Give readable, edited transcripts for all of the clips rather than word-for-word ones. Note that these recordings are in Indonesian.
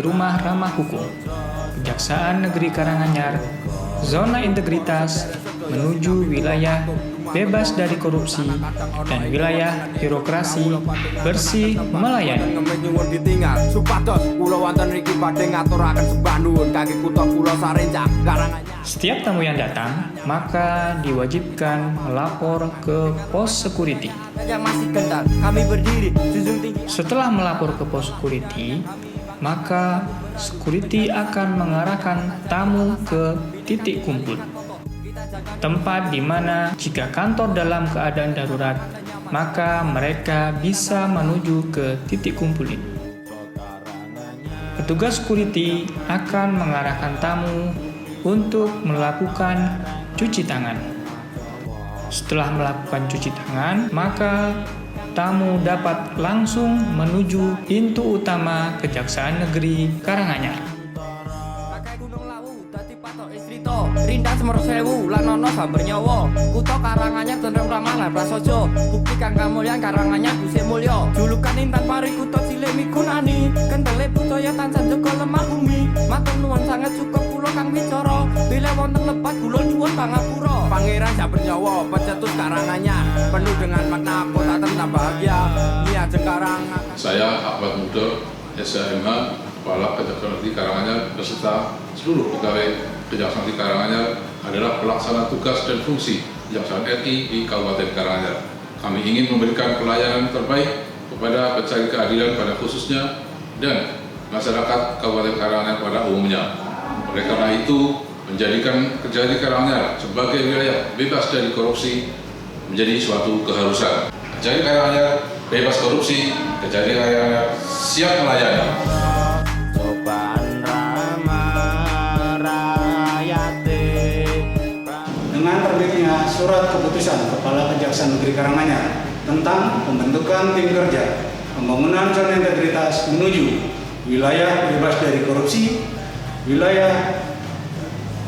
rumah ramah hukum. Kejaksaan Negeri Karanganyar, zona integritas menuju wilayah bebas dari korupsi dan wilayah birokrasi bersih melayani. Setiap tamu yang datang maka diwajibkan melapor ke pos security. Setelah melapor ke pos security, maka security akan mengarahkan tamu ke titik kumpul, tempat di mana jika kantor dalam keadaan darurat, maka mereka bisa menuju ke titik kumpul ini. Petugas security akan mengarahkan tamu untuk melakukan cuci tangan. Setelah melakukan cuci tangan, maka tamu dapat langsung menuju pintu utama Kejaksaan Negeri Karanganyar. Rindas Mersewu lan ono samber nyawa Kutha Karanganyar tentrem ramah lan prasaja bukti kang kamulyan Karanganyar dhisik mulya julukan Intan Pari kutha cilik migunani kendele budaya tansah jaga lemah bumi matur nuwun sanget cukup kula kang wicara bila wonten lepat kula nyuwun pangapura Pangeran samber nyawa pecetus Karanganyar penuh dengan makna kota tenang bahagia Niajeng Karanganyar. Saya Ahmad Muda SHMH Kepala Kejaksaan Negeri Karanganyar beserta seluruh pegawai Kejaksaan Negeri Karanganyar adalah pelaksana tugas dan fungsi Kejaksaan RI di Kabupaten Karanganyar. Kami ingin memberikan pelayanan terbaik kepada pencari keadilan pada khususnya dan masyarakat Kabupaten Karanganyar pada umumnya. Oleh karena itu, menjadikan Kejari Karanganyar sebagai wilayah bebas dari korupsi menjadi suatu keharusan. Kejari Karanganyar bebas korupsi, Kejari Karanganyar siap melayani. Dengan terbitnya surat keputusan Kepala Kejaksaan Negeri Karanganyar tentang pembentukan tim kerja pembangunan zona integritas menuju wilayah bebas dari korupsi, wilayah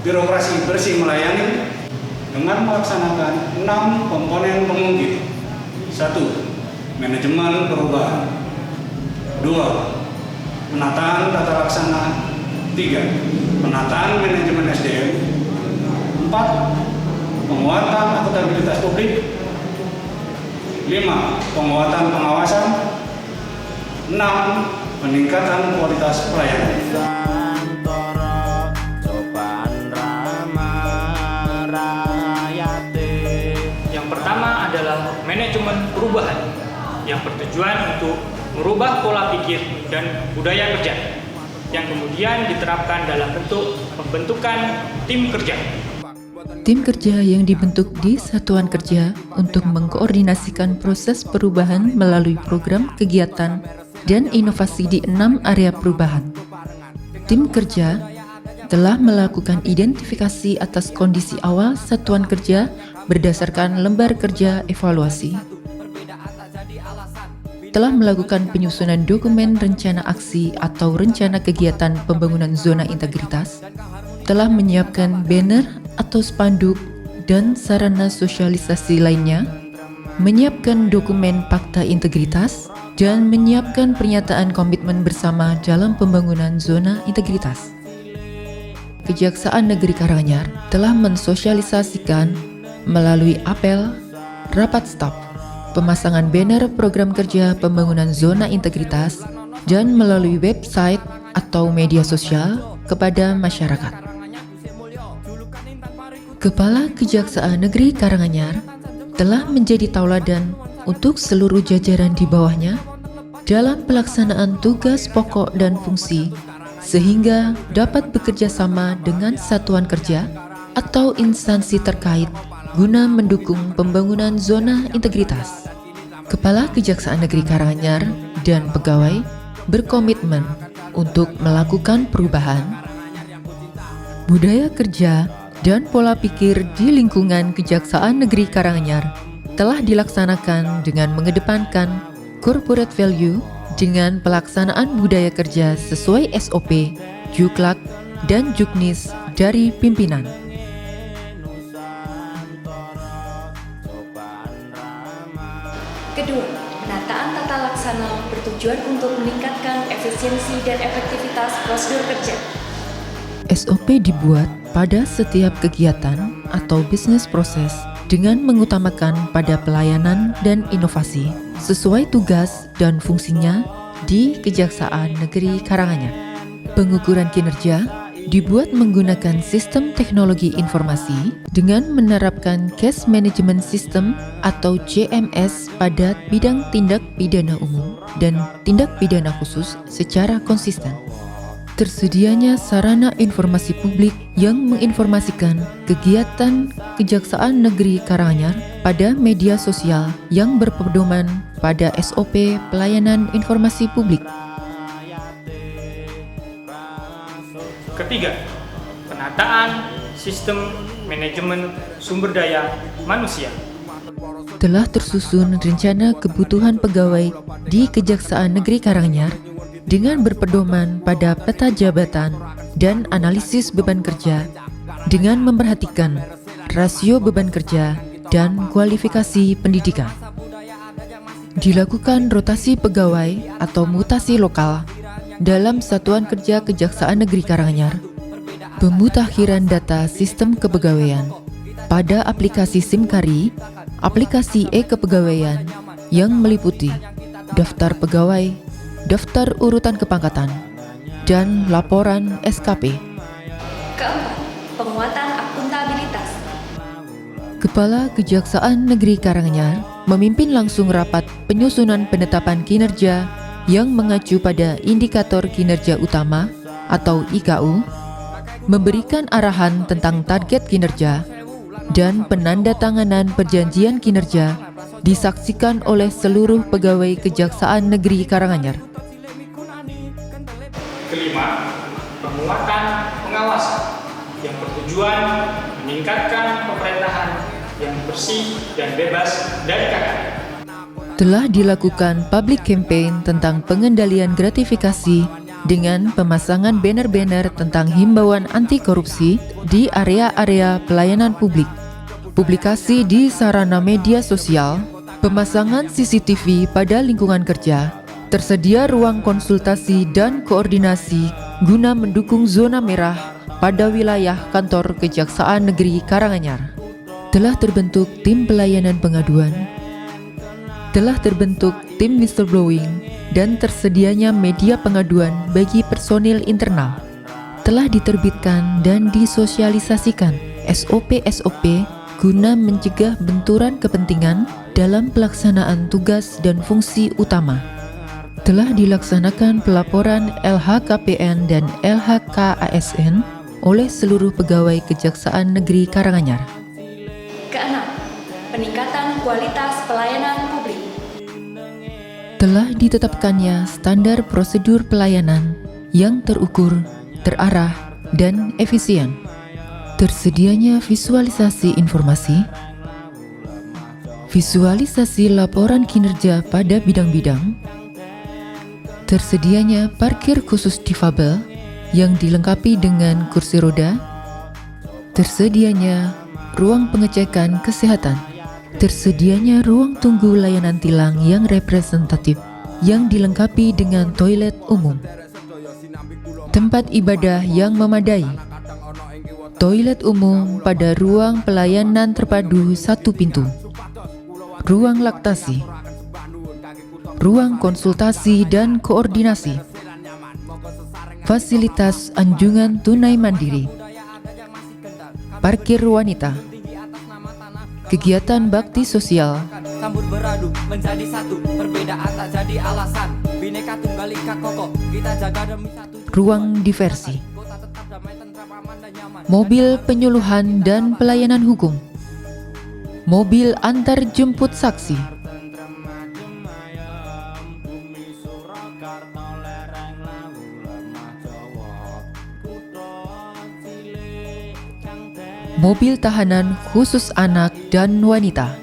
birokrasi bersih melayani dengan melaksanakan 6 komponen pengungkit. 1. Manajemen perubahan. 2. Penataan tata laksana. 3. Penataan manajemen SDM. 4. Penguatan akuntabilitas publik. 5. Penguatan pengawasan. 6. Peningkatan kualitas pelayanan. Yang pertama adalah manajemen perubahan yang bertujuan untuk merubah pola pikir dan budaya kerja yang kemudian diterapkan dalam bentuk pembentukan tim kerja. Tim kerja yang dibentuk di satuan kerja untuk mengkoordinasikan proses perubahan melalui program kegiatan dan inovasi di 6 area perubahan. Tim kerja telah melakukan identifikasi atas kondisi awal satuan kerja berdasarkan lembar kerja evaluasi, telah melakukan penyusunan dokumen rencana aksi atau rencana kegiatan pembangunan zona integritas, telah menyiapkan banner atau spanduk dan sarana sosialisasi lainnya, menyiapkan dokumen fakta integritas, dan menyiapkan pernyataan komitmen bersama dalam pembangunan zona integritas. Kejaksaan Negeri Karanganyar telah mensosialisasikan melalui apel, rapat staf, pemasangan banner program kerja pembangunan zona integritas, dan melalui website atau media sosial kepada masyarakat. Kepala Kejaksaan Negeri Karanganyar telah menjadi tauladan untuk seluruh jajaran di bawahnya dalam pelaksanaan tugas pokok dan fungsi, sehingga dapat bekerja sama dengan satuan kerja atau instansi terkait guna mendukung pembangunan zona integritas. Kepala Kejaksaan Negeri Karanganyar dan pegawai berkomitmen untuk melakukan perubahan budaya kerja dan pola pikir di lingkungan Kejaksaan Negeri Karanganyar telah dilaksanakan dengan mengedepankan corporate value dengan pelaksanaan budaya kerja sesuai SOP, Juklak, dan Juknis dari pimpinan. Kedua, Penataan tata laksana bertujuan untuk meningkatkan efisiensi dan efektivitas prosedur kerja. SOP dibuat pada setiap kegiatan atau bisnis proses dengan mengutamakan pada pelayanan dan inovasi sesuai tugas dan fungsinya di Kejaksaan Negeri Karanganyar. Pengukuran kinerja dibuat menggunakan sistem teknologi informasi dengan menerapkan Case Management System atau CMS pada bidang tindak pidana umum dan tindak pidana khusus secara konsisten. Tersedianya sarana informasi publik yang menginformasikan kegiatan Kejaksaan Negeri Karanganyar pada media sosial yang berpedoman pada SOP Pelayanan Informasi Publik. Ketiga, penataan sistem manajemen sumber daya manusia. Telah tersusun rencana kebutuhan pegawai di Kejaksaan Negeri Karanganyar dengan berpedoman pada peta jabatan dan analisis beban kerja dengan memperhatikan rasio beban kerja dan kualifikasi pendidikan. Dilakukan rotasi pegawai atau mutasi lokal dalam Satuan Kerja Kejaksaan Negeri Karanganyar, pemutakhiran data sistem kepegawaian pada aplikasi SIMKARI, aplikasi e-kepegawaian yang meliputi daftar pegawai, daftar urutan kepangkatan, dan laporan SKP. Keempat, penguatan akuntabilitas. Kepala Kejaksaan Negeri Karanganyar memimpin langsung rapat penyusunan penetapan kinerja yang mengacu pada indikator kinerja utama atau IKU, memberikan arahan tentang target kinerja, dan penandatanganan perjanjian kinerja disaksikan oleh seluruh pegawai Kejaksaan Negeri Karanganyar. Kelima, penguatan pengawasan yang bertujuan meningkatkan pemerintahan yang bersih dan bebas dari KKN. Telah dilakukan public campaign tentang pengendalian gratifikasi dengan pemasangan banner-banner tentang himbauan anti korupsi di area-area pelayanan publik, publikasi di sarana media sosial, pemasangan CCTV pada lingkungan kerja, tersedia ruang konsultasi dan koordinasi guna mendukung zona merah pada wilayah kantor Kejaksaan Negeri Karanganyar. Telah terbentuk tim pelayanan pengaduan, telah terbentuk tim whistleblowing, dan tersedianya media pengaduan bagi personil internal. Telah diterbitkan dan disosialisasikan SOP-SOP guna mencegah benturan kepentingan dalam pelaksanaan tugas dan fungsi utama. Telah dilaksanakan pelaporan LHKPN dan LHKASN oleh seluruh pegawai Kejaksaan Negeri Karanganyar. Keenam, peningkatan kualitas pelayanan publik. Telah ditetapkannya standar prosedur pelayanan yang terukur, terarah, dan efisien. Tersedianya visualisasi informasi, visualisasi laporan kinerja pada bidang-bidang, tersedianya parkir khusus difabel yang dilengkapi dengan kursi roda, tersedianya ruang pengecekan kesehatan, tersedianya ruang tunggu layanan tilang yang representatif yang dilengkapi dengan toilet umum, tempat ibadah yang memadai, toilet umum pada ruang pelayanan terpadu satu pintu, ruang laktasi, ruang konsultasi dan koordinasi, fasilitas anjungan tunai mandiri, parkir wanita, kegiatan bakti sosial, Sambut beradu menjadi satu, perbedaan tak jadi alasan. Bineka Tunggal Ika kokoh, kita jaga demi satu. ruang diversi, Kota tetap damai, tentram, aman dan nyaman. mobil penyuluhan dan pelayanan hukum, mobil antar jemput saksi, mobil tahanan khusus anak dan wanita,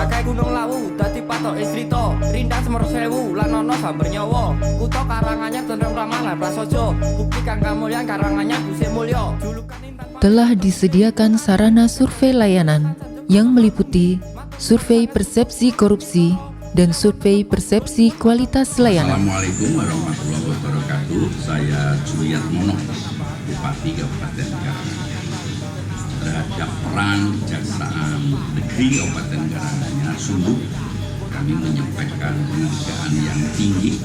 Pakai gunung lawu, dadi patok istri to. Rindang Semar Sewu, lan ono samber nyawa. Kutha Karanganyar tentrem ramah lan prasaja. Bukti kang kamulyan Karanganyar dhisik mulya. Julukan Intan telah disediakan sarana survei layanan yang meliputi survei persepsi korupsi, dan survei persepsi kualitas layanan. Assalamualaikum warahmatullahi wabarakatuh. Saya Juliatmono, Bupati Kabupaten Karanganyar. Terhadap peran Kejaksaan Negeri Kabupaten Karanganyar, sungguh kami menyampaikan penghargaan yang tinggi